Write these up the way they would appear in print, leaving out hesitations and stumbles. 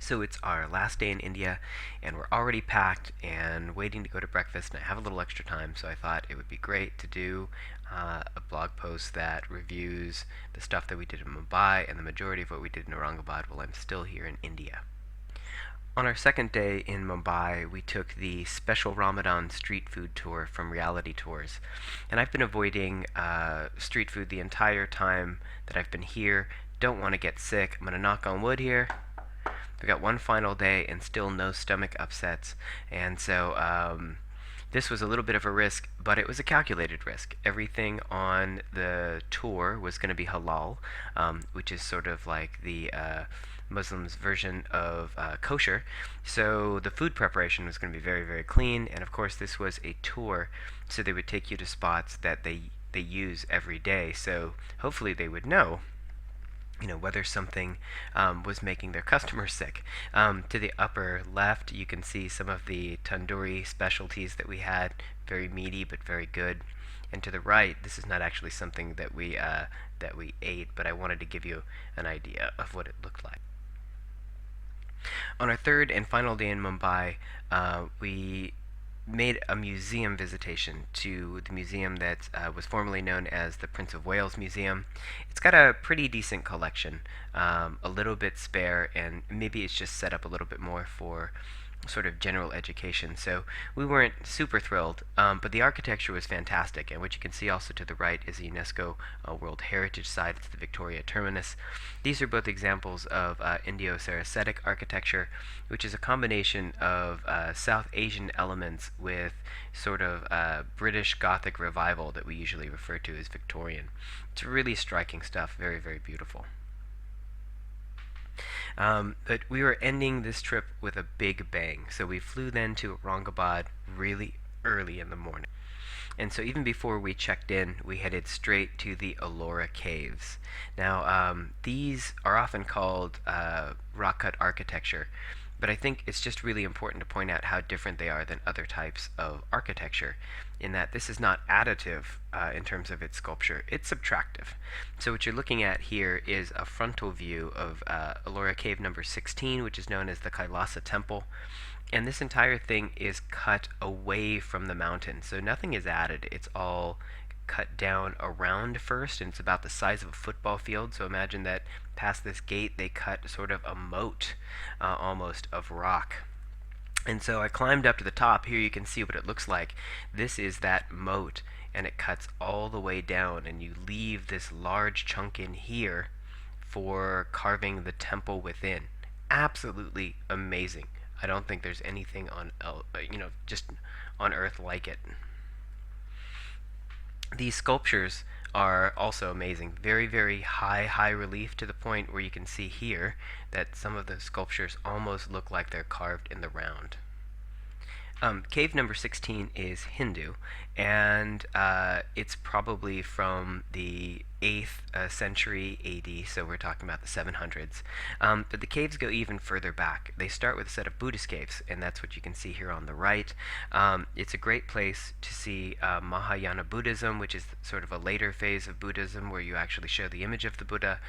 So it's our last day in India, and we're already packed and waiting to go to breakfast, and I have a little extra time, so I thought it would be great to do a blog post that reviews the stuff that we did in Mumbai and the majority of what we did in Aurangabad while I'm still here in India. On our second day in Mumbai, we took the special Ramadan street food tour from Reality Tours. And I've been avoiding street food the entire time that I've been here. Don't want to get sick. I'm going to knock on wood here. We got one final day and still no stomach upsets. And so this was a little bit of a risk, but it was a calculated risk. Everything on the tour was going to be halal, which is sort of like the Muslims' version of kosher. So the food preparation was going to be very, very clean. And of course, this was a tour, so they would take you to spots that they use every day. So hopefully they would know whether something was making their customers sick. To the upper left, you can see some of the tandoori specialties that we had, very meaty but very good. And to the right, this is not actually something that we ate, but I wanted to give you an idea of what it looked like. On our third and final day in Mumbai, we made a museum visitation to the museum that was formerly known as the Prince of Wales Museum. It's got a pretty decent collection, a little bit spare, and maybe it's just set up a little bit more for sort of general education. So we weren't super thrilled, but the architecture was fantastic. And what you can see also to the right is the UNESCO World Heritage Site. It's the Victoria Terminus. These are both examples of Indo-Saracenic architecture, which is a combination of South Asian elements with sort of British Gothic revival that we usually refer to as Victorian. It's really striking stuff, very, very beautiful. But we were ending this trip with a big bang. So we flew then to Aurangabad really early in the morning. And so even before we checked in, we headed straight to the Ellora Caves. Now, these are often called rock-cut architecture, but I think it's just really important to point out how different they are than other types of architecture, in that this is not additive in terms of its sculpture, it's subtractive. So what you're looking at here is a frontal view of Ellora Cave number 16, which is known as the Kailasa Temple. And this entire thing is cut away from the mountain, so nothing is added, it's all cut down around first, and it's about the size of a football field. So imagine that past this gate they cut sort of a moat almost of rock. And so I climbed up to the top. Here you can see what it looks like. This is that moat, and it cuts all the way down, and you leave this large chunk in here for carving the temple within. Absolutely amazing. I don't think there's anything on just on earth like it. These sculptures are also amazing. Very, very high relief, to the point where you can see here that some of the sculptures almost look like they're carved in the round. Cave number 16 is Hindu, and it's probably from the 8th century AD, so we're talking about the 700s. But the caves go even further back. They start with a set of Buddhist caves, and that's what you can see here on the right. It's a great place to see Mahayana Buddhism, which is sort of a later phase of Buddhism where you actually show the image of the Buddha.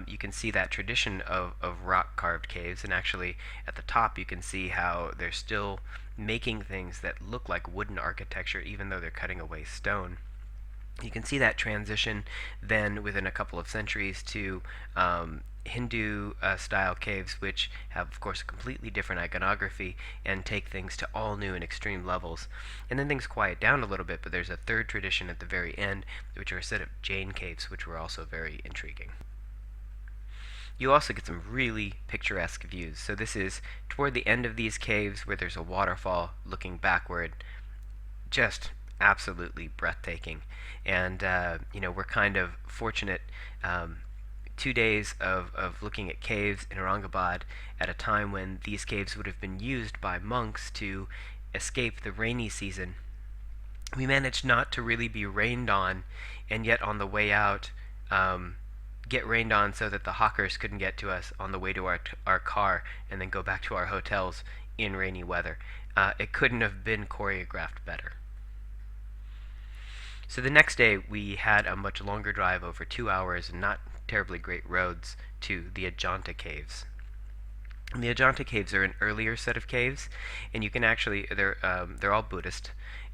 You can see that tradition of rock-carved caves, and actually at the top you can see how they're still making things that look like wooden architecture even though they're cutting away stone. You can see that transition then within a couple of centuries to Hindu style caves, which have of course a completely different iconography and take things to all new and extreme levels. And then things quiet down a little bit, but there's a third tradition at the very end, which are a set of Jain caves, which were also very intriguing. You also get some really picturesque views. So this is toward the end of these caves where there's a waterfall looking backward. Just absolutely breathtaking. And we're kind of fortunate. 2 days of looking at caves in Aurangabad at a time when these caves would have been used by monks to escape the rainy season. We managed not to really be rained on, and yet on the way out get rained on so that the hawkers couldn't get to us on the way to our car and then go back to our hotels in rainy weather. It couldn't have been choreographed better. So the next day we had a much longer drive, over 2 hours, and not terribly great roads, to the Ajanta Caves. The Ajanta caves are an earlier set of caves, and you can actually they're all Buddhist,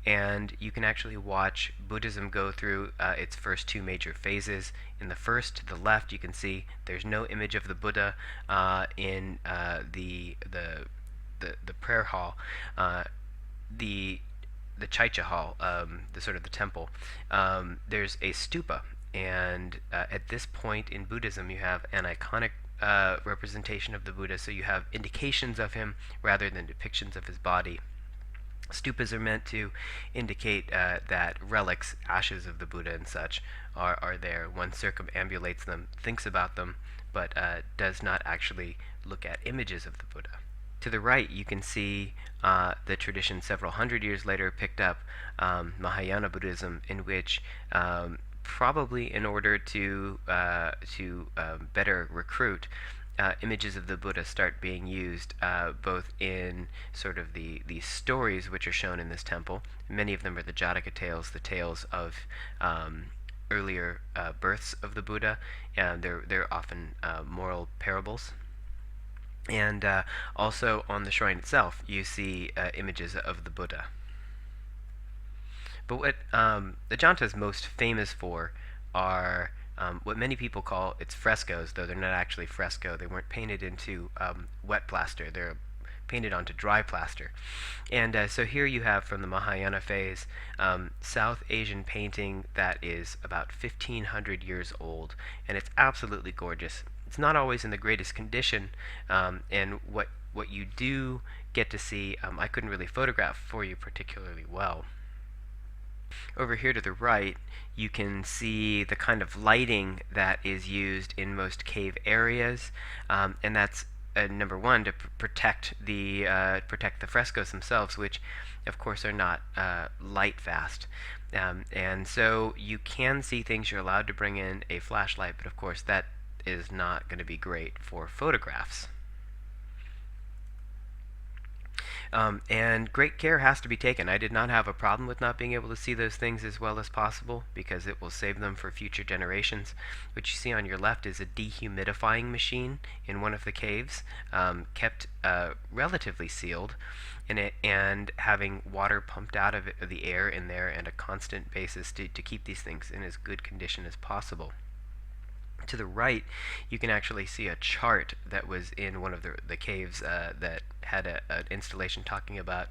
and you can actually watch Buddhism go through its first two major phases. In the first, to the left, you can see there's no image of the Buddha in the prayer hall, the the Chaicha hall, the sort of the temple. There's a stupa, and at this point in Buddhism, you have an iconic representation of the Buddha, so you have indications of him rather than depictions of his body. Stupas are meant to indicate that relics, ashes of the Buddha and such, are there. One circumambulates them, thinks about them, but does not actually look at images of the Buddha. To the right, you can see the tradition several hundred years later picked up, Mahayana Buddhism, in which probably in order to better recruit, images of the Buddha start being used both in sort of the stories which are shown in this temple. Many of them are the Jataka tales, the tales of earlier births of the Buddha, and they're often moral parables. And also on the shrine itself, you see images of the Buddha. But what Ajanta is most famous for are what many people call its frescoes, though they're not actually fresco. They weren't painted into wet plaster. They're painted onto dry plaster. And so here you have, from the Mahayana phase, South Asian painting that is about 1,500 years old, and it's absolutely gorgeous. It's not always in the greatest condition, and what you do get to see, I couldn't really photograph for you particularly well. Over here to the right, you can see the kind of lighting that is used in most cave areas, and that's number one, to protect the frescoes themselves, which of course are not light fast. And so you can see things. You're allowed to bring in a flashlight, but of course that is not going to be great for photographs. And great care has to be taken. I did not have a problem with not being able to see those things as well as possible, because it will save them for future generations. What you see on your left is a dehumidifying machine in one of the caves, kept relatively sealed, and having water pumped out of the air in there and a constant basis to keep these things in as good condition as possible. To the right, you can actually see a chart that was in one of the caves that had an installation talking about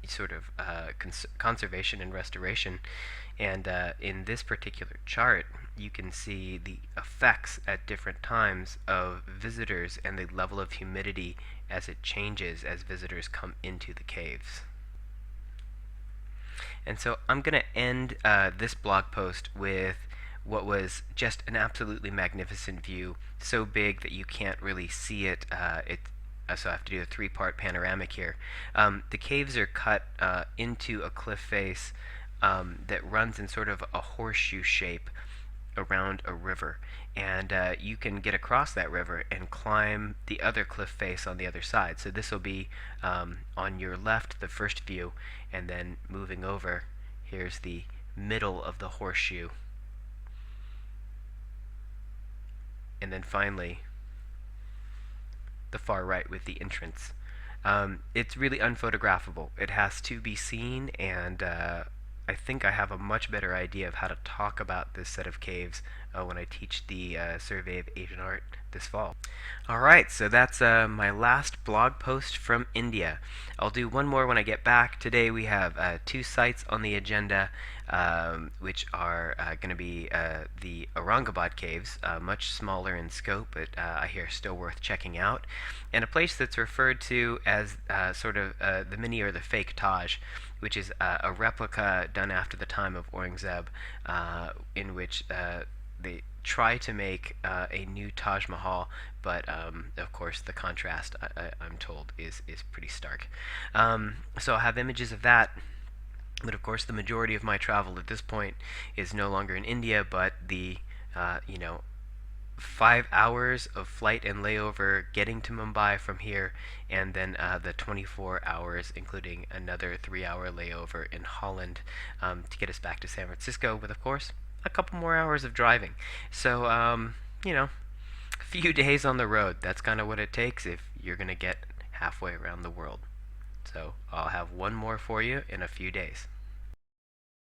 sort of conservation and restoration. And in this particular chart, you can see the effects at different times of visitors and the level of humidity as it changes as visitors come into the caves. And so I'm going to end this blog post with what was just an absolutely magnificent view, so big that you can't really see it. So I have to do a three-part panoramic here. The caves are cut into a cliff face that runs in sort of a horseshoe shape around a river, and you can get across that river and climb the other cliff face on the other side. So this will be on your left, the first view, and then moving over, here's the middle of the horseshoe. And then finally, the far right with the entrance. It's really unphotographable. It has to be seen, and I think I have a much better idea of how to talk about this set of caves when I teach the Survey of Asian Art this fall. Alright, so that's my last blog post from India. I'll do one more when I get back. Today we have two sites on the agenda, which are going to be the Aurangabad caves, much smaller in scope, but I hear still worth checking out, and a place that's referred to as sort of the mini or the fake Taj, which is a replica done after the time of Aurangzeb, in which they try to make a new Taj Mahal, but of course the contrast, I'm told, is pretty stark. So I'll have images of that. But of course, the majority of my travel at this point is no longer in India, but the 5 hours of flight and layover getting to Mumbai from here, and then the 24 hours, including another 3-hour layover in Holland to get us back to San Francisco, with, of course, a couple more hours of driving. So, Few days on the road. That's kind of what it takes if you're going to get halfway around the world. So I'll have one more for you in a few days.